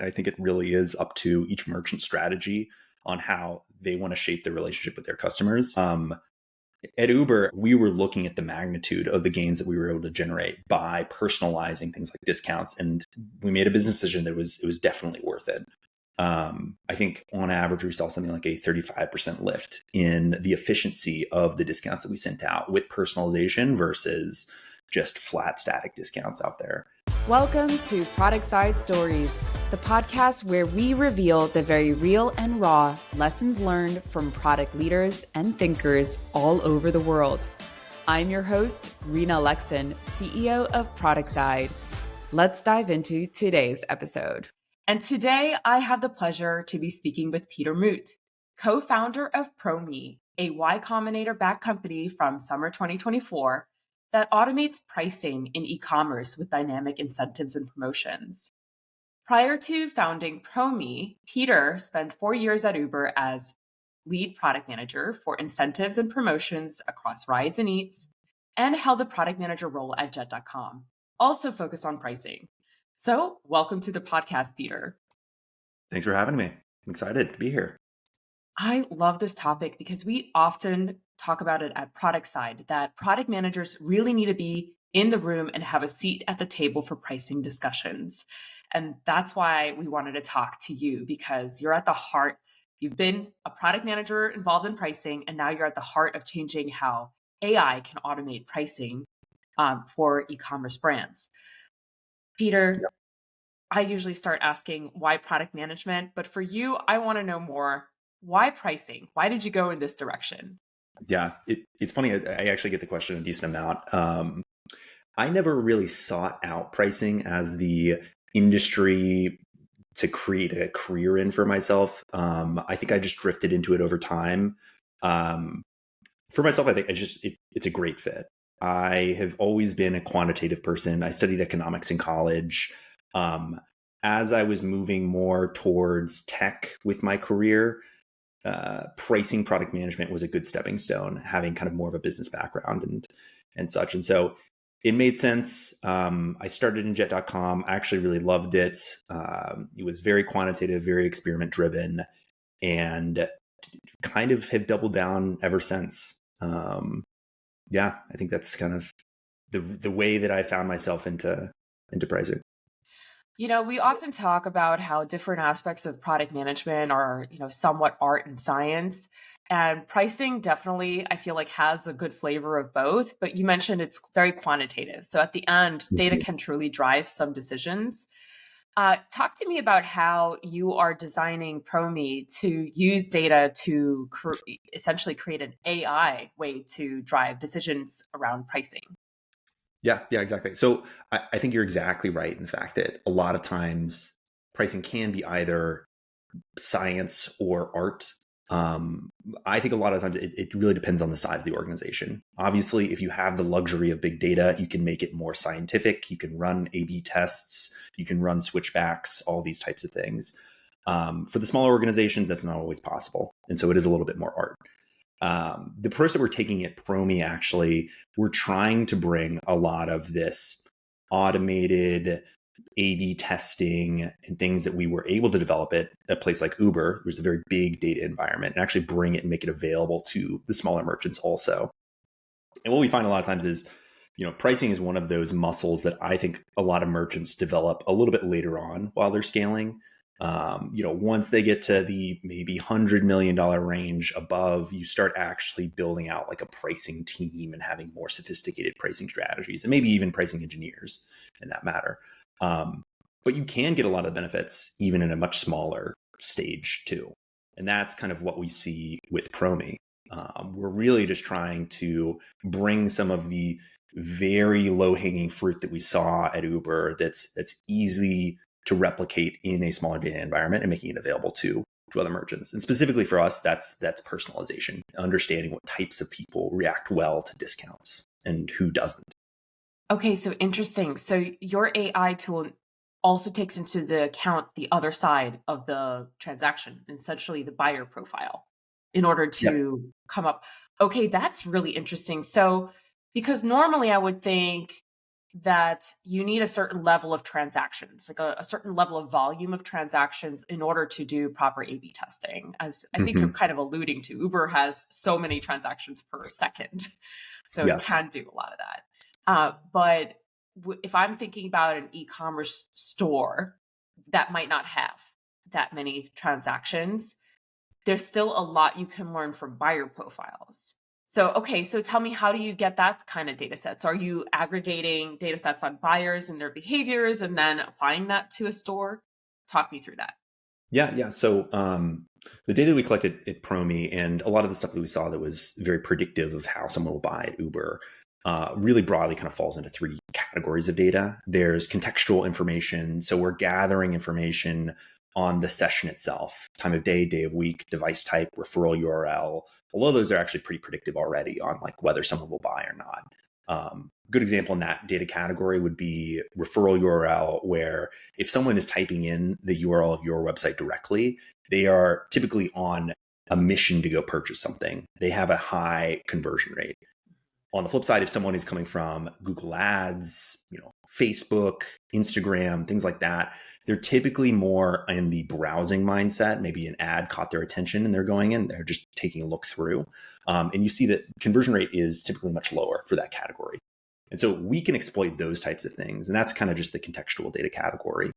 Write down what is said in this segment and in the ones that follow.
I think it really is up to each merchant strategy on how they want to shape their relationship with their customers. At Uber, we were looking at the magnitude of the gains that we were able to generate by personalizing things like discounts, and we made a business decision that it was definitely worth it. I think on average, we saw something like a 35% lift in the efficiency of the discounts that we sent out with personalization versus just flat static discounts out there. Welcome to Productside Stories, the podcast where we reveal the very real and raw lessons learned from product leaders and thinkers all over the world. I'm your host, Rina Alexin, CEO of Productside. Let's dive into today's episode. And today I have the pleasure to be speaking with Peter Moot, co-founder of Promi, a Y Combinator-backed company from summer 2024 that automates pricing in e-commerce with dynamic incentives and promotions. Prior to founding Promi, Peter spent 4 years at Uber as lead product manager for incentives and promotions across rides and eats, and held a product manager role at Jet.com, also focused on pricing. So welcome to the podcast, Peter. Thanks for having me. I'm excited to be here. I love this topic because we often talk about it at Productside, that product managers really need to be in the room and have a seat at the table for pricing discussions. And that's why we wanted to talk to you, because you're at the heart. You've been a product manager involved in pricing, and now you're at the heart of changing how AI can automate pricing for e-commerce brands. Peter, Yep. I usually start asking why product management, but for you, I want to know more. Why pricing? Why did you go in this direction? Yeah, it's funny. I actually get the question a decent amount. I never really sought out pricing as the industry to create a career in for myself. I think I just drifted into it over time. For myself, I think it's a great fit. I have always been a quantitative person. I studied economics in college. As I was moving more towards tech with my career, pricing product management was a good stepping stone, having kind of more of a business background and such. And so it made sense. I started in Jet.com. I actually really loved it. It was very quantitative, very experiment driven, and kind of have doubled down ever since. Yeah, I think that's kind of the way that I found myself into pricing. You know, we often talk about how different aspects of product management are, somewhat art and science. And pricing definitely, I feel like, has a good flavor of both. But you mentioned it's very quantitative. So at the end, data can truly drive some decisions. Talk to me about how you are designing Promi to use data to essentially create an AI way to drive decisions around pricing. Yeah, exactly. So I think you're exactly right in the fact that a lot of times pricing can be either science or art. I think a lot of times it really depends on the size of the organization. Obviously, if you have the luxury of big data, you can make it more scientific. You can run A/B tests, you can run switchbacks, all these types of things. For the smaller organizations, that's not always possible. And so it is a little bit more art. The approach that we're taking at Promi, actually, we're trying to bring a lot of this automated A/B testing and things that we were able to develop at a place like Uber, there's a very big data environment, and actually bring it and make it available to the smaller merchants also. And what we find a lot of times is, pricing is one of those muscles that I think a lot of merchants develop a little bit later on while they're scaling. Once they get to the maybe $100 million range above, you start actually building out like a pricing team and having more sophisticated pricing strategies, and maybe even pricing engineers in that matter. But you can get a lot of benefits even in a much smaller stage too. And that's kind of what we see with Promi. We're really just trying to bring some of the very low-hanging fruit that we saw at Uber that's easy to replicate in a smaller data environment and making it available to other merchants. And specifically for us, that's personalization, understanding what types of people react well to discounts and who doesn't. Okay, so interesting. So your AI tool also takes into the account the other side of the transaction, essentially the buyer profile, in order to come up. Okay, that's really interesting. So, because normally I would think that you need a certain level of transactions, like a certain level of volume of transactions in order to do proper A/B testing. As I think you're Hmm. kind of alluding to, Uber has so many transactions per second. So you Yes. can do a lot of that. But if I'm thinking about an e-commerce store that might not have that many transactions, there's still a lot you can learn from buyer profiles. So, okay, so tell me, how do you get that kind of data sets? Are you aggregating data sets on buyers and their behaviors and then applying that to a store? Talk me through that. Yeah. So the data we collected at Promi and a lot of the stuff that we saw that was very predictive of how someone will buy at Uber really broadly kind of falls into three categories of data. There's contextual information. So we're gathering information on the session itself, time of day of week, device type, referral URL. A lot of those are actually pretty predictive already on like whether someone will buy or not. Good example in that data category would be referral URL, where if someone is typing in the URL of your website directly, they are typically on a mission to go purchase something. They have a high conversion rate. On the flip side, if someone is coming from Google Ads, Facebook, Instagram, things like that, they're typically more in the browsing mindset. Maybe an ad caught their attention and they're going in, they're just taking a look through. And you see that conversion rate is typically much lower for that category. And so we can exploit those types of things. And that's kind of just the contextual data category.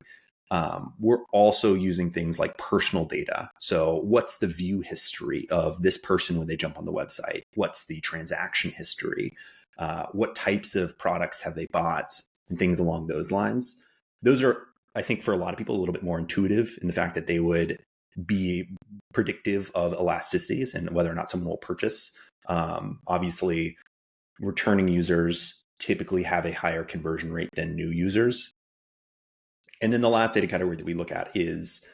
We're also using things like personal data. So what's the view history of this person when they jump on the website? What's the transaction history? What types of products have they bought? And things along those lines. Those are, I think, for a lot of people, a little bit more intuitive in the fact that they would be predictive of elasticities and whether or not someone will purchase. Obviously, returning users typically have a higher conversion rate than new users. And then the last data category that we look at is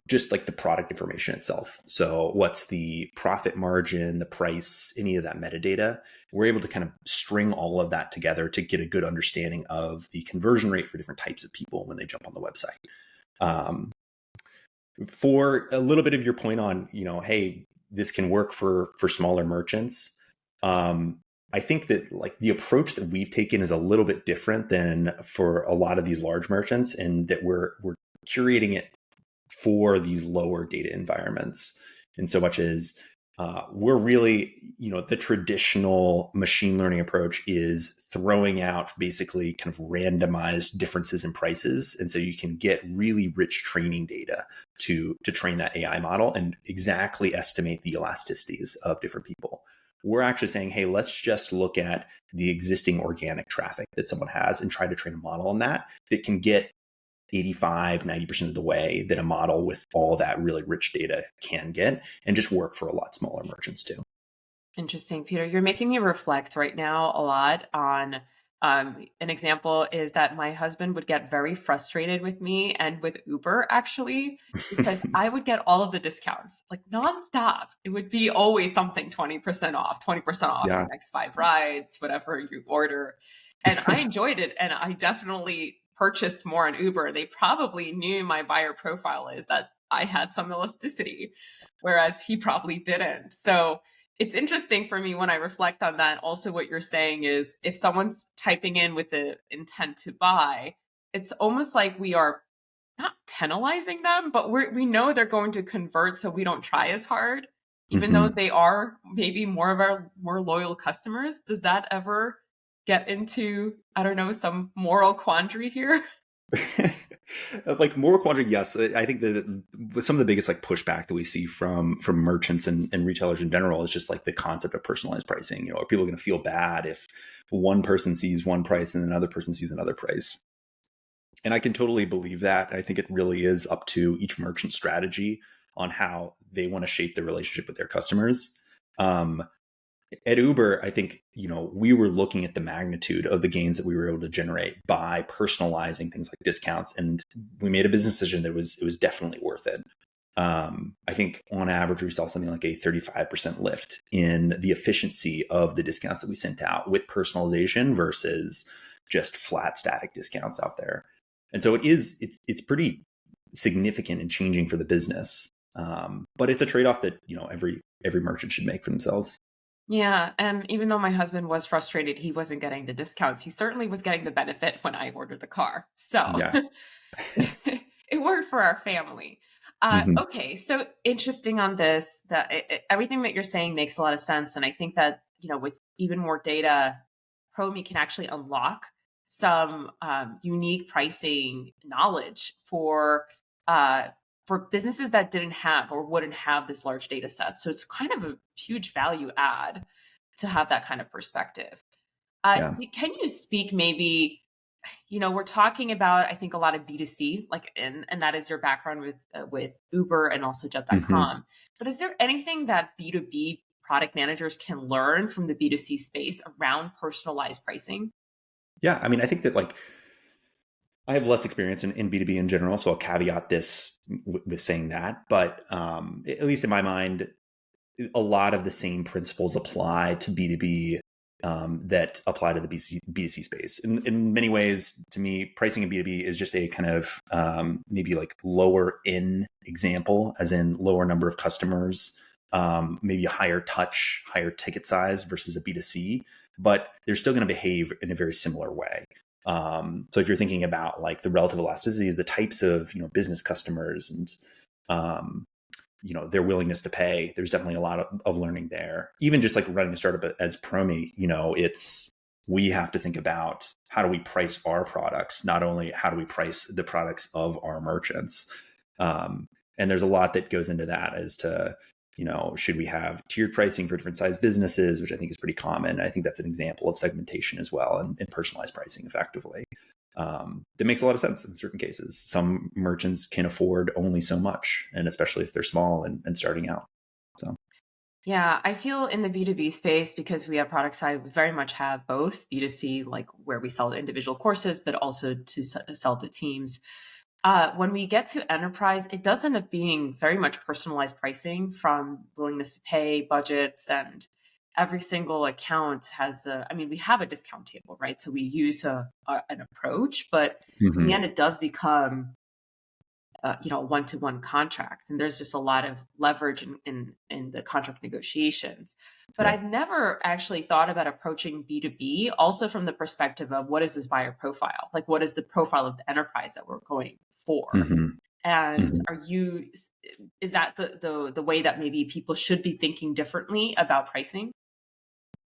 just like the product information itself. So what's the profit margin, the price, any of that metadata. We're able to kind of string all of that together to get a good understanding of the conversion rate for different types of people when they jump on the website. For a little bit of your point on, hey, this can work for smaller merchants. I think that like the approach that we've taken is a little bit different than for a lot of these large merchants, and that we're curating it for these lower data environments. In so much as we're really, the traditional machine learning approach is throwing out basically kind of randomized differences in prices. And so you can get really rich training data to train that AI model and exactly estimate the elasticities of different people. We're actually saying, hey, let's just look at the existing organic traffic that someone has and try to train a model on that can get 85, 90% of the way that a model with all that really rich data can get, and just work for a lot smaller merchants too. Interesting, Peter. You're making me reflect right now a lot on an example is that my husband would get very frustrated with me and with Uber, actually, because I would get all of the discounts like nonstop. It would be always something 20% off, 20% off Yeah. your next 5 rides, whatever you order. And I enjoyed it. And I definitely purchased more on Uber. They probably knew my buyer profile is that I had some elasticity, whereas he probably didn't. So it's interesting for me when I reflect on that. Also, what you're saying is if someone's typing in with the intent to buy, it's almost like we are not penalizing them, but we know they're going to convert, so we don't try as hard, even though Mm-hmm. they are maybe more of our more loyal customers. Does that ever get into, I don't know, some moral quandary here? Like moral quandary, yes. I think that some of the biggest like pushback that we see from merchants and retailers in general is just like the concept of personalized pricing. Are people going to feel bad if one person sees one price and another person sees another price? And I can totally believe that. I think it really is up to each merchant strategy on how they want to shape their relationship with their customers. At Uber, I think, we were looking at the magnitude of the gains that we were able to generate by personalizing things like discounts. And we made a business decision that it was definitely worth it. I think on average, we saw something like a 35% lift in the efficiency of the discounts that we sent out with personalization versus just flat static discounts out there. And so it's pretty significant and changing for the business. But it's a trade-off that, every merchant should make for themselves. Yeah, and even though my husband was frustrated he wasn't getting the discounts, he certainly was getting the benefit when I ordered the car. So Yeah. it worked for our family. Hmm. Okay, so interesting on this. That everything that you're saying makes a lot of sense, and I think that with even more data, Promi can actually unlock some unique pricing knowledge uh, for businesses that didn't have or wouldn't have this large data set. So it's kind of a huge value add to have that kind of perspective. Yeah. Can you speak maybe, we're talking about, I think, a lot of B2C, like, and that is your background with Uber and also Hmm. Jet.com. But is there anything that B2B product managers can learn from the B2C space around personalized pricing? Yeah. I mean, I think that like I have less experience in B2B in general, so I'll caveat this with saying that. But at least in my mind, a lot of the same principles apply to B2B that apply to the B2C space. In many ways, to me, pricing in B2B is just a kind of maybe like lower in example, as in lower number of customers, maybe a higher touch, higher ticket size versus a B2C, but they're still going to behave in a very similar way. So if you're thinking about like the relative elasticities, the types of business customers and um, their willingness to pay, there's definitely a lot of learning there. Even just like running a startup as Promi, it's we have to think about how do we price our products, not only how do we price the products of our merchants. And there's a lot that goes into that as to should we have tiered pricing for different size businesses, which I think is pretty common. I think that's an example of segmentation as well, and personalized pricing effectively. That makes a lot of sense in certain cases. Some merchants can afford only so much, and especially if they're small and starting out. So, Yeah, I feel in the B2B space, because we have product side, we very much have both B2C, like where we sell the individual courses, but also to sell to teams. When we get to enterprise, it does end up being very much personalized pricing, from willingness to pay, budgets, and every single account has we have a discount table, right? So we use an approach, but in the mhm. end, it does become a one-to-one contract, and there's just a lot of leverage in the contract negotiations. But Yeah. I've never actually thought about approaching B2B also from the perspective of, what is this buyer profile, like what is the profile of the enterprise that we're going for, Hmm. and Hmm. is that the way that maybe people should be thinking differently about pricing?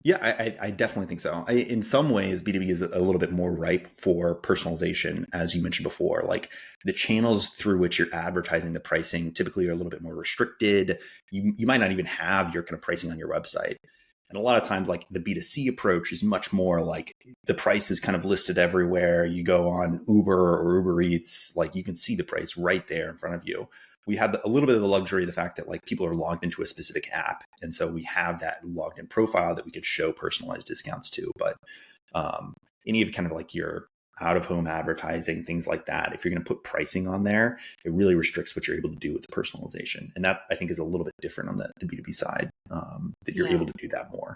Yeah, I definitely think so. In some ways, B2B is a little bit more ripe for personalization, as you mentioned before. Like the channels through which you're advertising the pricing typically are a little bit more restricted. You might not even have your kind of pricing on your website. And a lot of times, like the B2C approach is much more like the price is kind of listed everywhere. You go on Uber or Uber Eats, like you can see the price right there in front of you. We had a little bit of the luxury of the fact that like people are logged into a specific app, and so we have that logged in profile that we could show personalized discounts to. But um, any of kind of like your out of home advertising, things like that, if you're going to put pricing on there, it really restricts what you're able to do with the personalization. And that I think is a little bit different on the B2B side, that you're able Yeah, to do that more.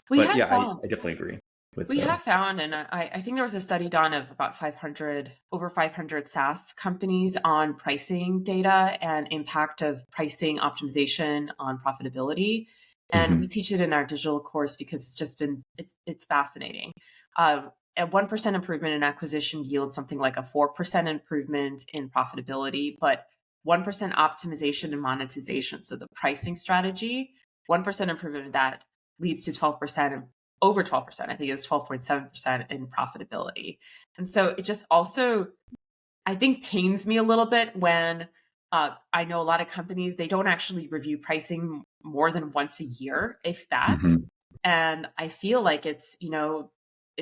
we But have yeah, I found definitely agree with We have found, and I think there was a study done of about 500, over 500 SaaS companies on pricing data and impact of pricing optimization on profitability. And we Mhm. teach it in our digital course because it's fascinating. A 1% improvement in acquisition yields something like a 4% improvement in profitability, but 1% optimization and monetization. So the pricing strategy, 1% improvement in that leads to 12%, over 12%. I think it was 12.7% in profitability. And so it just also, I think, pains me a little bit when I know a lot of companies, they don't actually review pricing more than once a year, if that. Mhm. And I feel like it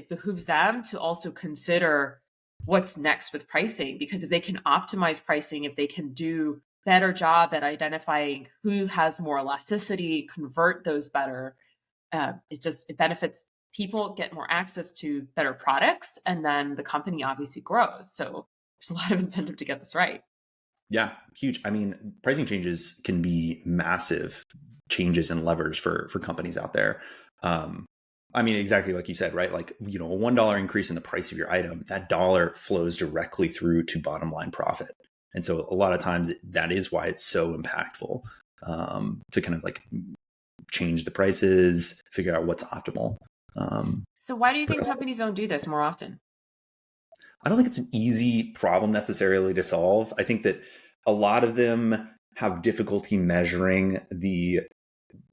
behooves them to also consider what's next with pricing, because if they can optimize pricing, if they can do better job at identifying who has more elasticity, convert those better, it benefits people, get more access to better products, and then the company obviously grows. So there's a lot of incentive to get this right. Yeah, huge. I mean, pricing changes can be massive changes and levers for companies out there. Um, I mean, exactly like you said, right? Like, a $1 increase in the price of your item, that dollar flows directly through to bottom line profit. And so a lot of times that is why it's so impactful, to kind of like change the prices, figure out what's optimal. So why do you for think us. companies don't do this more often? I don't think it's an easy problem necessarily to solve. I think that a lot of them have difficulty measuring the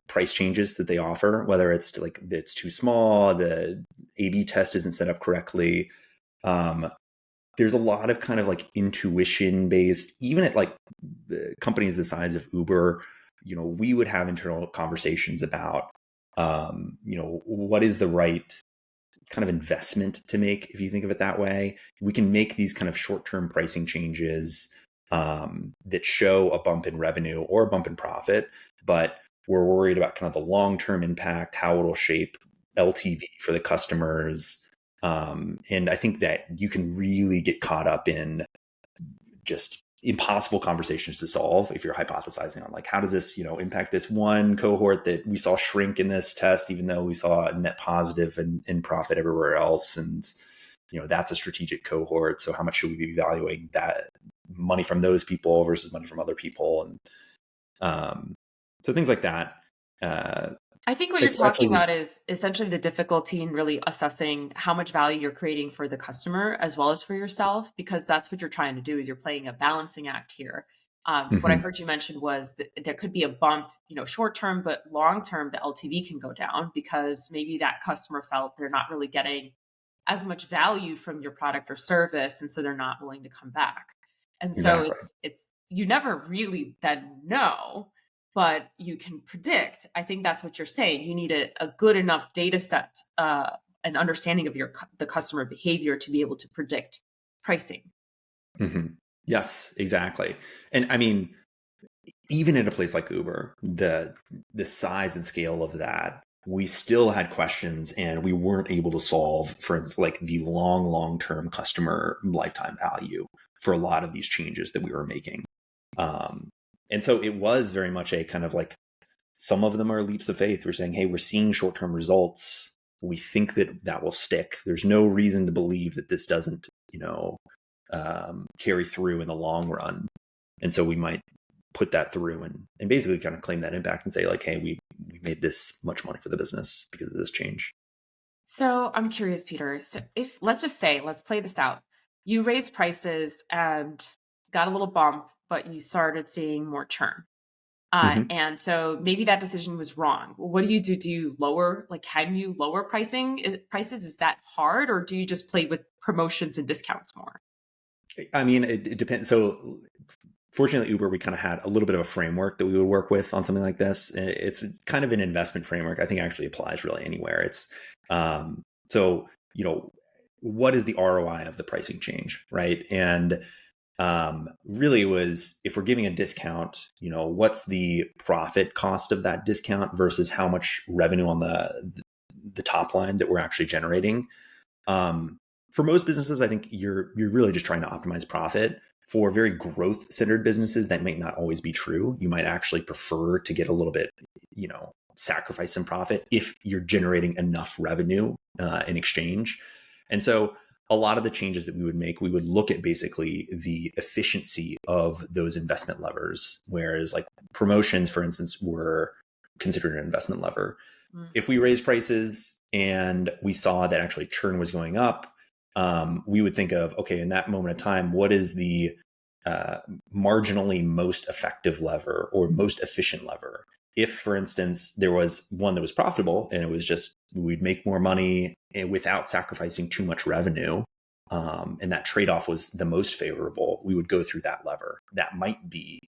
price changes that they offer, whether it's like it's too small, the A/B test isn't set up correctly. Um, there's a lot of kind of like intuition based, even at like the companies the size of Uber, we would have internal conversations about, what is the right kind of investment to make. If you think of it that way, we can make these kind of short-term pricing changes that show a bump in revenue or a bump in profit, but we're worried about kind of the long-term impact, how it'll shape LTV for the customers. And I think that you can really get caught up in just impossible conversations to solve if you're hypothesizing on like, how does this, impact this one cohort that we saw shrink in this test, even though we saw a net positive in profit everywhere else. And, that's a strategic cohort. So how much should we be evaluating that money from those people versus money from other people? And so things like that. I think what you're talking about is essentially the difficulty in really assessing how much value you're creating for the customer as well as for yourself, because that's what you're trying to do is you're playing a balancing act here. What I heard you mention was that there could be a bump, short term, but long term, the LTV can go down because maybe that customer felt they're not really getting as much value from your product or service, and so they're not willing to come back. And so Exactly. it's you never really then know, but you can predict. I think that's what you're saying. You need a good enough data set, an understanding of the customer behavior to be able to predict pricing. Mm-hmm. Yes, exactly. And I mean, even at a place like Uber, the size and scale of that, we still had questions and we weren't able to solve, for instance, like the long-term customer lifetime value for a lot of these changes that we were making. And so it was very much a kind of like, some of them are leaps of faith. We're saying, hey, we're seeing short-term results. We think that will stick. There's no reason to believe that this doesn't, carry through in the long run. And so we might put that through and basically kind of claim that impact and say like, hey, we made this much money for the business because of this change. So I'm curious, Peter. So let's play this out. You raised prices and got a little bump, but you started seeing more churn. And so maybe that decision was wrong. What do you do? Do you can you lower prices? Is that hard? Or do you just play with promotions and discounts more? I mean, it depends. So fortunately, Uber, we kind of had a little bit of a framework that we would work with on something like this. It's kind of an investment framework. I think actually applies really anywhere. It's so, what is the ROI of the pricing change, right? And really it was, if we're giving a discount, what's the profit cost of that discount versus how much revenue on the top line that we're actually generating. For most businesses, I think you're really just trying to optimize profit. For very growth centered businesses, that might not always be true. You might actually prefer to get a little bit, sacrifice some profit if you're generating enough revenue in exchange. And so a lot of the changes that we would make, we would look at basically the efficiency of those investment levers, whereas like promotions, for instance, were considered an investment lever. If we raised prices and we saw that actually churn was going up, we would think of, okay, in that moment of time, what is the marginally most effective lever or most efficient lever? If, for instance, there was one that was profitable and it was just, we'd make more money without sacrificing too much revenue, and that trade-off was the most favorable, we would go through that lever. That might be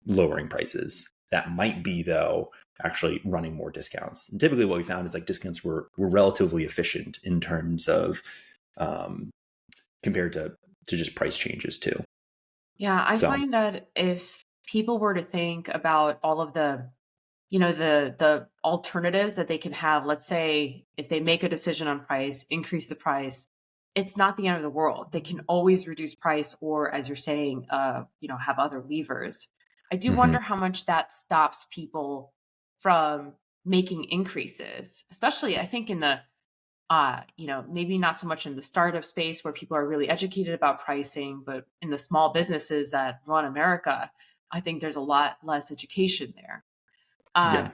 lowering prices. That might be, though, actually running more discounts. And typically what we found is like discounts were relatively efficient in terms of compared to just price changes too. Yeah, I find that if people were to think about all of the the alternatives that they can have, let's say if they make a decision on price, increase the price, it's not the end of the world. They can always reduce price or, as you're saying, have other levers. I do wonder how much that stops people from making increases, especially I think in the, maybe not so much in the startup space where people are really educated about pricing, but in the small businesses that run America, I think there's a lot less education there. Yeah.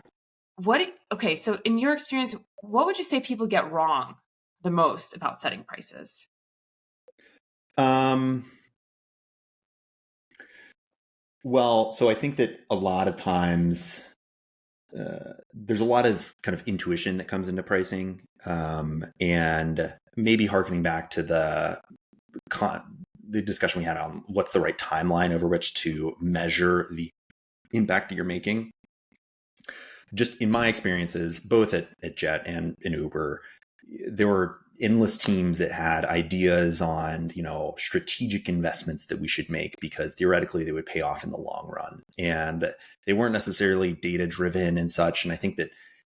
Okay, so in your experience, what would you say people get wrong the most about setting prices? Um, well, so I think that a lot of times there's a lot of kind of intuition that comes into pricing, and maybe harkening back to the discussion we had on what's the right timeline over which to measure the impact that you're making. Just in my experiences, both at Jet and in Uber, there were endless teams that had ideas on, strategic investments that we should make because theoretically they would pay off in the long run. And they weren't necessarily data driven and such. And I think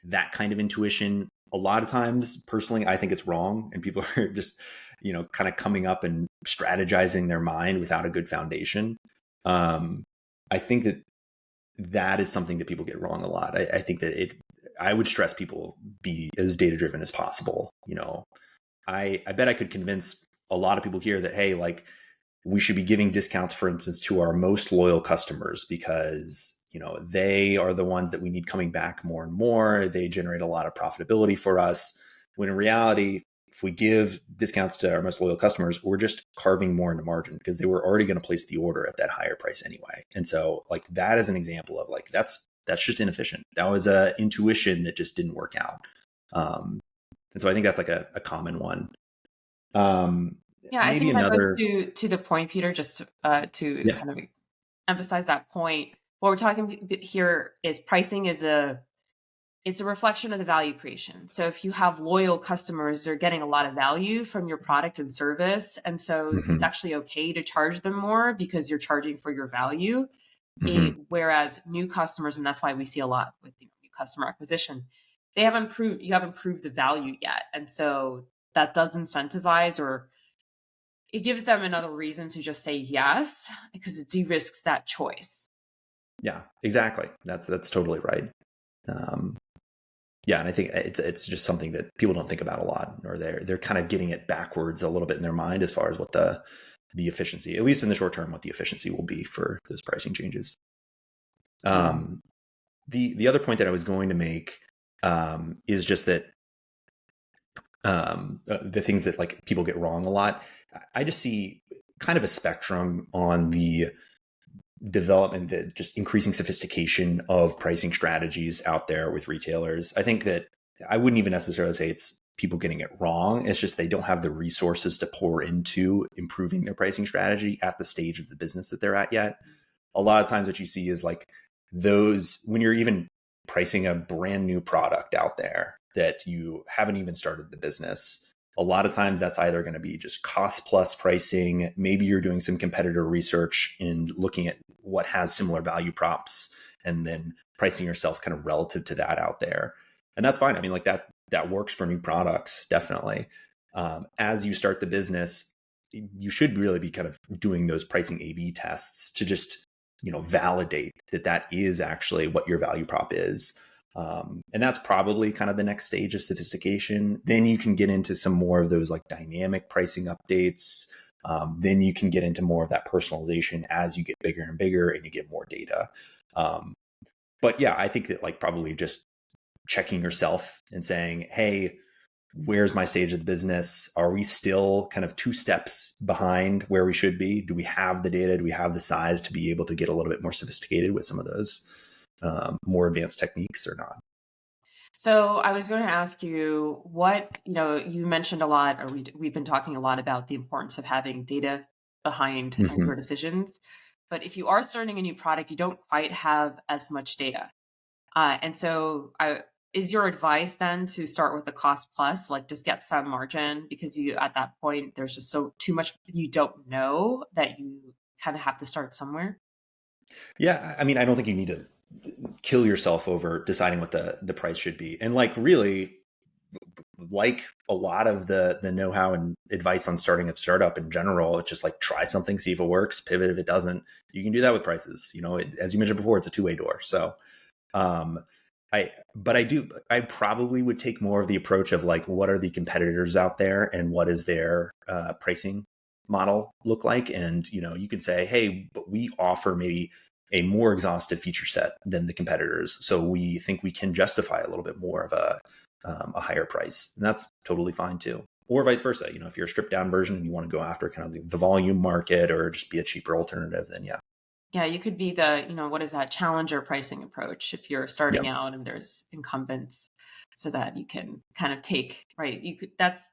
that kind of intuition, a lot of times, personally, I think it's wrong. And people are just, kind of coming up and strategizing their mind without a good foundation. I think that is something that people get wrong a lot. I think that I would stress people be as data driven as possible. I bet I could convince a lot of people here that, hey, like we should be giving discounts, for instance, to our most loyal customers because, they are the ones that we need coming back more and more. They generate a lot of profitability for us. When in reality, if we give discounts to our most loyal customers, we're just carving more into margin because they were already going to place the order at that higher price anyway. And so like that is an example of like, that's just inefficient. That was a intuition that just didn't work out. And so I think that's like a common one. Yeah, I Maybe think that goes another, to the point, Peter, just to yeah. kind of emphasize that point. What we're talking here is pricing is it's a reflection of the value creation. So if you have loyal customers, they're getting a lot of value from your product and service. And so it's Hmm. actually okay to charge them more because you're charging for your value. Hmm. Whereas new customers, and that's why we see a lot with new customer acquisition, you haven't proved the value yet. And so that does incentivize, or it gives them another reason to just say yes because it de-risks that choice. Yeah, exactly. That's totally right. Um, yeah, and I think it's just something that people don't think about a lot, or they're kind of getting it backwards a little bit in their mind as far as what the efficiency, at least in the short term, what the efficiency will be for those pricing changes. Yeah. Um, the other point that I was going to make is just that the things that like people get wrong a lot. I just see kind of a spectrum on the development, that just increasing sophistication of pricing strategies out there with retailers. I think that I wouldn't even necessarily say it's people getting it wrong. It's just they don't have the resources to pour into improving their pricing strategy at the stage of the business that they're at yet. A lot of times what you see is like those, when you're even pricing a brand new product out there that you haven't even started the business, a lot of times that's either going to be just cost plus pricing. Maybe you're doing some competitor research and looking at what has similar value props and then pricing yourself kind of relative to that out there. And that's fine. I mean, like that works for new products, definitely. As you start the business, you should really be kind of doing those pricing A/B tests to just, validate that is actually what your value prop is. And that's probably kind of the next stage of sophistication. Then you can get into some more of those like dynamic pricing updates. Then you can get into more of that personalization as you get bigger and bigger and you get more data. But yeah, I think that like probably just checking yourself and saying, hey, where's my stage of the business? Are we still kind of two steps behind where we should be? Do we have the data? Do we have the size to be able to get a little bit more sophisticated with some of those more advanced techniques or not? So I was going to ask you what, you mentioned a lot, or we've been talking a lot about the importance of having data behind your Hmm. decisions. But if you are starting a new product, you don't quite have as much data. And so is your advice then to start with the cost plus, like just get some margin because at that point, there's just too much you don't know that you kind of have to start somewhere? Yeah, I mean, I don't think you need to kill yourself over deciding what the price should be. And like really, like a lot of the know-how and advice on starting a startup in general, it's just like try something, see if it works, pivot if it doesn't. You can do that with prices. As you mentioned before, it's a two-way door. So um I probably would take more of the approach of like, what are the competitors out there and what is their pricing model look like? And, you can say, hey, but we offer maybe a more exhaustive feature set than the competitors. So we think we can justify a little bit more of a higher price. And that's totally fine too. Or vice versa. If you're a stripped down version and you want to go after kind of the volume market or just be a cheaper alternative, then yeah. Yeah, you could be the, what is that, challenger pricing approach if you're starting Yep. out and there's incumbents, so that you can kind of take, right? That's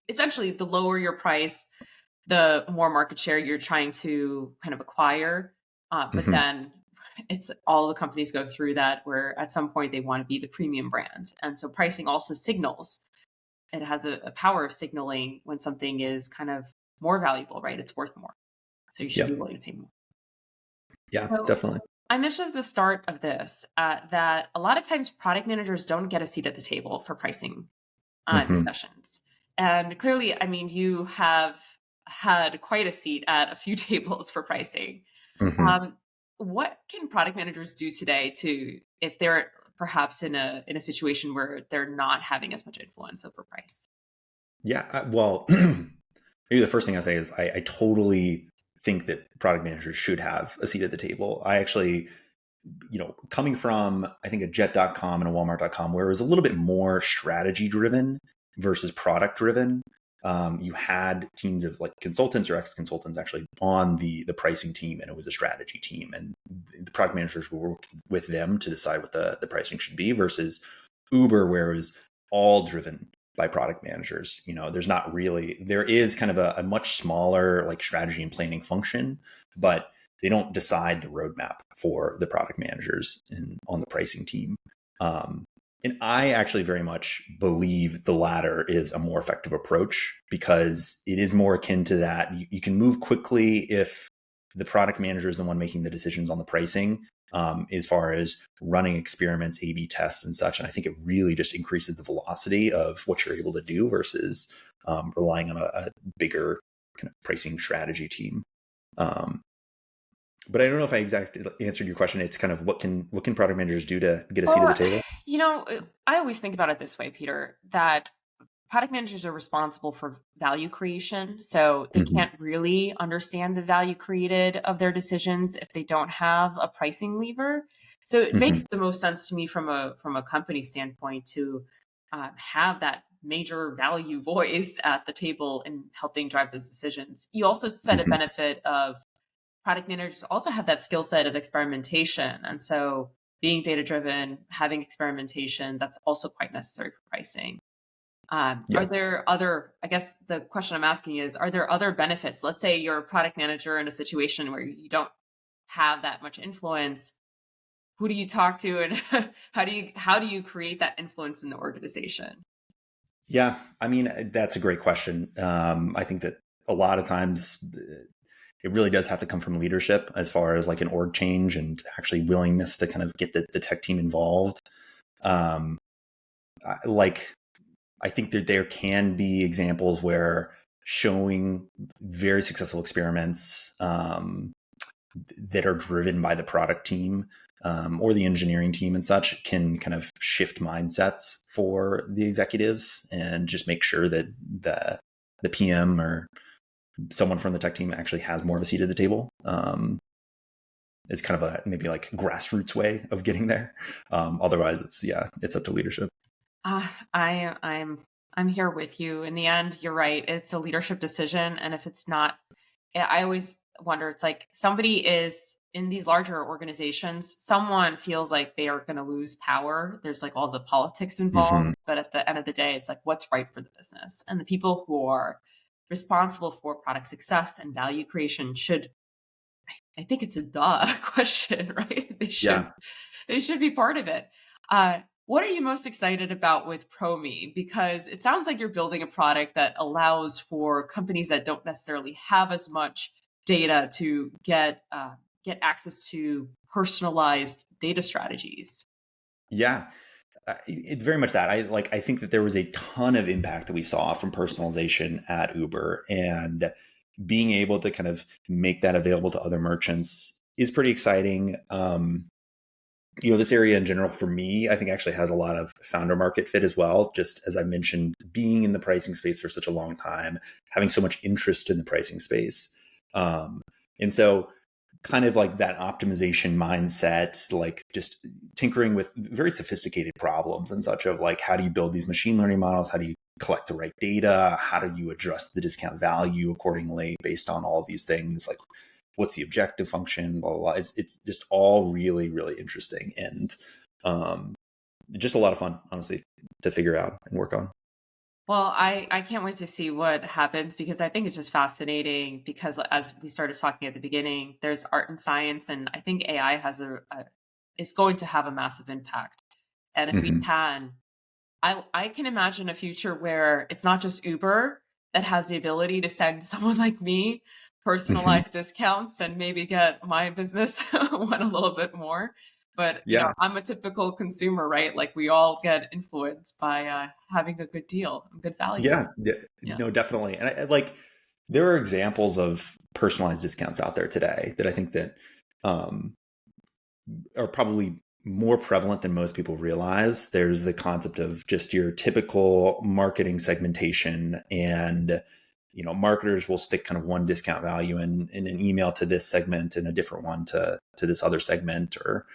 essentially, the lower your price, the more market share you're trying to kind of acquire. But Mm-hmm. then it's all the companies go through that, where at some point they want to be the premium brand. And so pricing also signals, it has a power of signaling when something is kind of more valuable, right? It's worth more. So you should be Yep. willing to pay more. Yeah, So definitely. I mentioned at the start of this that a lot of times product managers don't get a seat at the table for pricing Mm-hmm. discussions. And clearly, I mean, you have had quite a seat at a few tables for pricing. Mm-hmm. Um, what can product managers do today to, if they're perhaps in a situation where they're not having as much influence over price? Yeah. Well, maybe the first thing I say is I totally think that product managers should have a seat at the table. I actually, coming from, I think, a jet.com and a walmart.com, where it was a little bit more strategy driven versus product driven. You had teams of like consultants or ex-consultants actually on the pricing team, and it was a strategy team, and the product managers would work with them to decide what the pricing should be, versus Uber, where it was all driven by product managers. There is kind of a much smaller like strategy and planning function, but they don't decide the roadmap for the product managers on the pricing team. And I actually very much believe the latter is a more effective approach, because it is more akin to that. You can move quickly if the product manager is the one making the decisions on the pricing, as far as running experiments, A/B tests, and such. And I think it really just increases the velocity of what you're able to do versus relying on a bigger kind of pricing strategy team. But I don't know if I exactly answered your question. It's kind of what can product managers do to get a seat at the Well, table? I always think about it this way, Peter, that product managers are responsible for value creation. So they Mm-hmm. can't really understand the value created of their decisions if they don't have a pricing lever. So it Mm-hmm. makes the most sense to me from a company standpoint to have that major value voice at the table in helping drive those decisions. You also said a Mm-hmm. benefit of product managers also have that skill set of experimentation. And so being data driven, having experimentation, that's also quite necessary for pricing. Are Yeah. there other, I guess the question I'm asking is, are there other benefits? Let's say you're a product manager in a situation where you don't have that much influence. Who do you talk to, and how do you create that influence in the organization? Yeah. I mean, that's a great question. I think that a lot of times it really does have to come from leadership, as far as like an org change and actually willingness to kind of get the tech team involved. Um, I think that there can be examples where showing very successful experiments that are driven by the product team, or the engineering team and such, can kind of shift mindsets for the executives and just make sure that the PM or someone from the tech team actually has more of a seat at the table. It's kind of a maybe like grassroots way of getting there. Otherwise, it's up to leadership. I'm here with you. In the end, you're right. It's a leadership decision, and if it's not, I always wonder. It's like somebody is in these larger organizations. Someone feels like they are going to lose power. There's like all the politics involved, Mm-hmm. but at the end of the day, it's like what's right for the business, and the people who are responsible for product success and value creation should. I think it's a duh question, right? Yeah. They should be part of it. What are you most excited about with Promi? Because it sounds like you're building a product that allows for companies that don't necessarily have as much data to get access to personalized data strategies. Yeah. It's very much that. I think that there was a ton of impact that we saw from personalization at Uber, and being able to kind of make that available to other merchants is pretty exciting. This area in general for me, I think actually has a lot of founder market fit as well. Just as I mentioned, being in the pricing space for such a long time, having so much interest in the pricing space. And so kind of like that optimization mindset, like just tinkering with very sophisticated problems and such of like, how do you build these machine learning models? How do you collect the right data? How do you adjust the discount value accordingly based on all these things? Like, what's the objective function? Blah, blah, blah. It's just all really, really interesting. And just a lot of fun, honestly, to figure out and work on. Well, I can't wait to see what happens because I think it's just fascinating because as we started talking at the beginning, there's art and science, and I think AI has is going to have a massive impact. And if we Mm-hmm. can, I can imagine a future where it's not just Uber that has the ability to send someone like me Mm-hmm. personalized discounts and maybe get my business one a little bit more. But Yeah. I'm a typical consumer, right? Like we all get influenced by having a good deal, a good value. Yeah. Yeah. Yeah. No, definitely. And like, there are examples of personalized discounts out there today that I think that um, are probably more prevalent than most people realize. There's the concept of just your typical marketing segmentation, and marketers will stick kind of one discount value in an email to this segment and a different one to this other segment. Or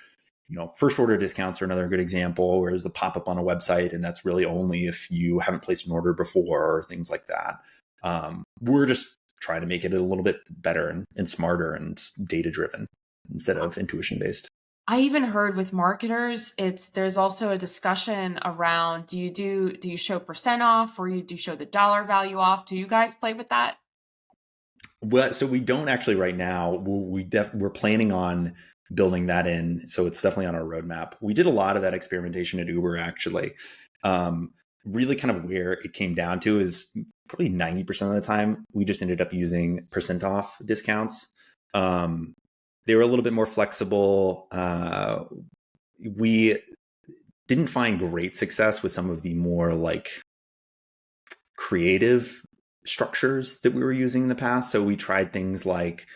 first order discounts are another good example, where there's a pop-up on a website and that's really only if you haven't placed an order before, or things like that. We're just trying to make it a little bit better and smarter and data driven instead of intuition based. I even heard with marketers, there's also a discussion around do you show percent off or you do show the dollar value off? Do you guys play with that? Well, so we don't actually right now. We're planning on building that in, so it's definitely on our roadmap. We did a lot of that experimentation at Uber, actually. Really, kind of where it came down to is probably 90% of the time we just ended up using percent off discounts. They were a little bit more flexible. We didn't find great success with some of the more like creative structures that we were using in the past. So we tried things like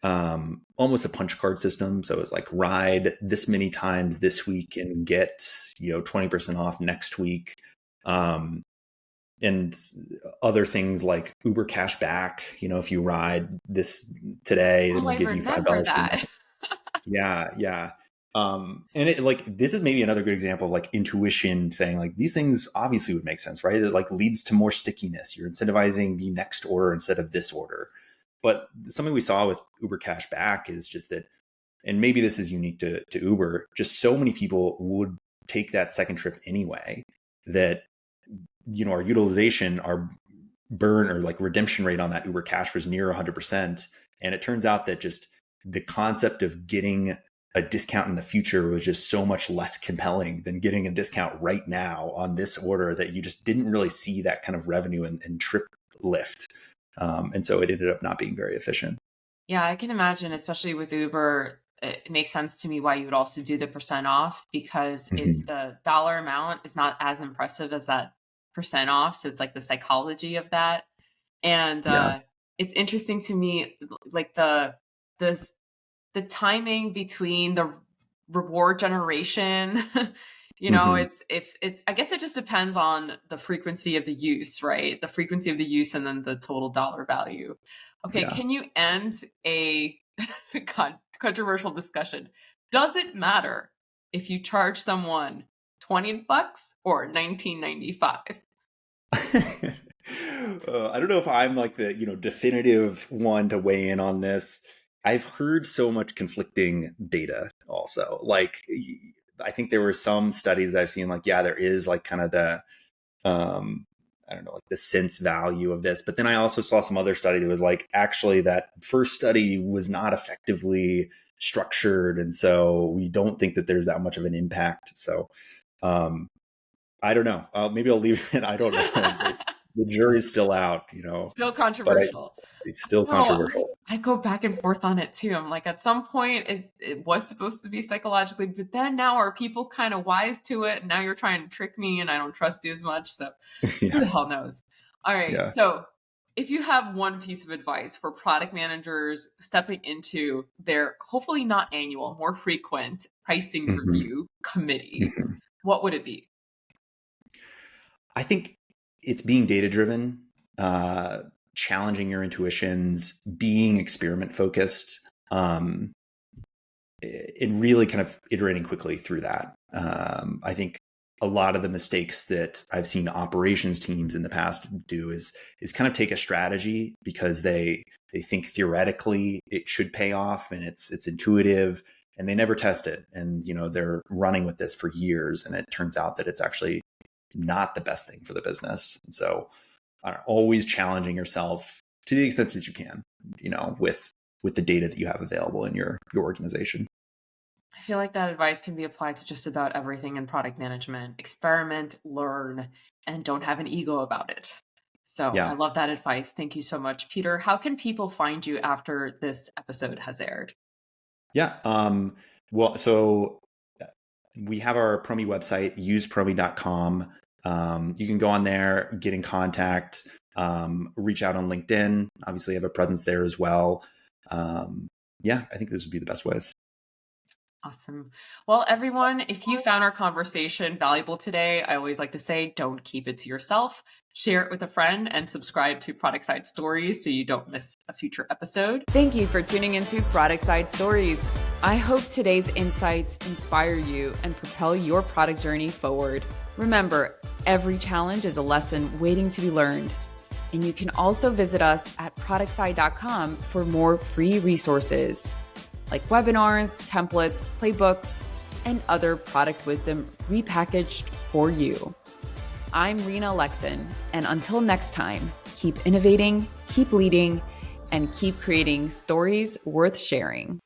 almost a punch card system. So it's like, ride this many times this week and get 20% off next week. And other things like Uber cash back. If you ride this today, Oh, it'll I give you remember $5 for that. next. Yeah, yeah. And it, like, this is maybe another good example of like intuition saying like, these things obviously would make sense, right? It like leads to more stickiness. You're incentivizing the next order instead of this order. But something we saw with Uber cash back is just that, and maybe this is unique to Uber, just so many people would take that second trip anyway, that our utilization, our burn or like redemption rate on that Uber cash was near 100%. And it turns out that just the concept of getting a discount in the future was just so much less compelling than getting a discount right now on this order, that you just didn't really see that kind of revenue and trip lift. And so it ended up not being very efficient. Yeah, I can imagine, especially with Uber, it makes sense to me why you would also do the percent off because it's Mm-hmm. the dollar amount is not as impressive as that percent off. So it's like the psychology of that. And Yeah. it's interesting to me, like the the timing between the reward generation. Mm-hmm. It's I guess it just depends on the frequency of the use, right? The frequency of the use and then the total dollar value. Okay, Yeah. can you end a controversial discussion? Does it matter if you charge someone $20 or 19.95? I don't know if I'm like the definitive one to weigh in on this. I've heard so much conflicting data. Also, like, I think there were some studies I've seen, like, yeah, there is like kind of the I don't know, like the sense value of this, but then I also saw some other study that was like, actually that first study was not effectively structured, and so we don't think that there's that much of an impact. So um, I don't know. Maybe I'll leave it. I don't know. The jury's still out, Still but controversial. it's still No, controversial. I go back and forth on it too. I'm like, at some point, it was supposed to be psychologically, but then now are people kind of wise to it? And now you're trying to trick me and I don't trust you as much. So who Yeah. the hell knows? All right. Yeah. So if you have one piece of advice for product managers stepping into their hopefully not annual, more frequent pricing Hmm. review committee, Hmm. what would it be? I think it's being data driven, challenging your intuitions, being experiment focused. um, and really kind of iterating quickly through that. I think a lot of the mistakes that I've seen operations teams in the past do is kind of take a strategy because they think theoretically it should pay off and it's intuitive, and they never test it. And they're running with this for years, and it turns out that it's actually not the best thing for the business. And so, always challenging yourself to the extent that you can, with the data that you have available in your organization. I feel like that advice can be applied to just about everything in product management. Experiment, learn, and don't have an ego about it. So I Yeah. love that advice. Thank you so much, Peter. How can people find you after this episode has aired? Yeah. Well, so we have our Promi website, usepromi.com. You can go on there, get in contact, reach out on LinkedIn. Obviously, I have a presence there as well. Yeah, I think those would be the best ways. Awesome. Well, everyone, if you found our conversation valuable today, I always like to say, don't keep it to yourself. Share it with a friend and subscribe to Productside Stories so you don't miss a future episode. Thank you for tuning into Productside Stories. I hope today's insights inspire you and propel your product journey forward. Remember, every challenge is a lesson waiting to be learned. And you can also visit us at productside.com for more free resources like webinars, templates, playbooks, and other product wisdom repackaged for you. I'm Rina Alexin, and until next time, keep innovating, keep leading, and keep creating stories worth sharing.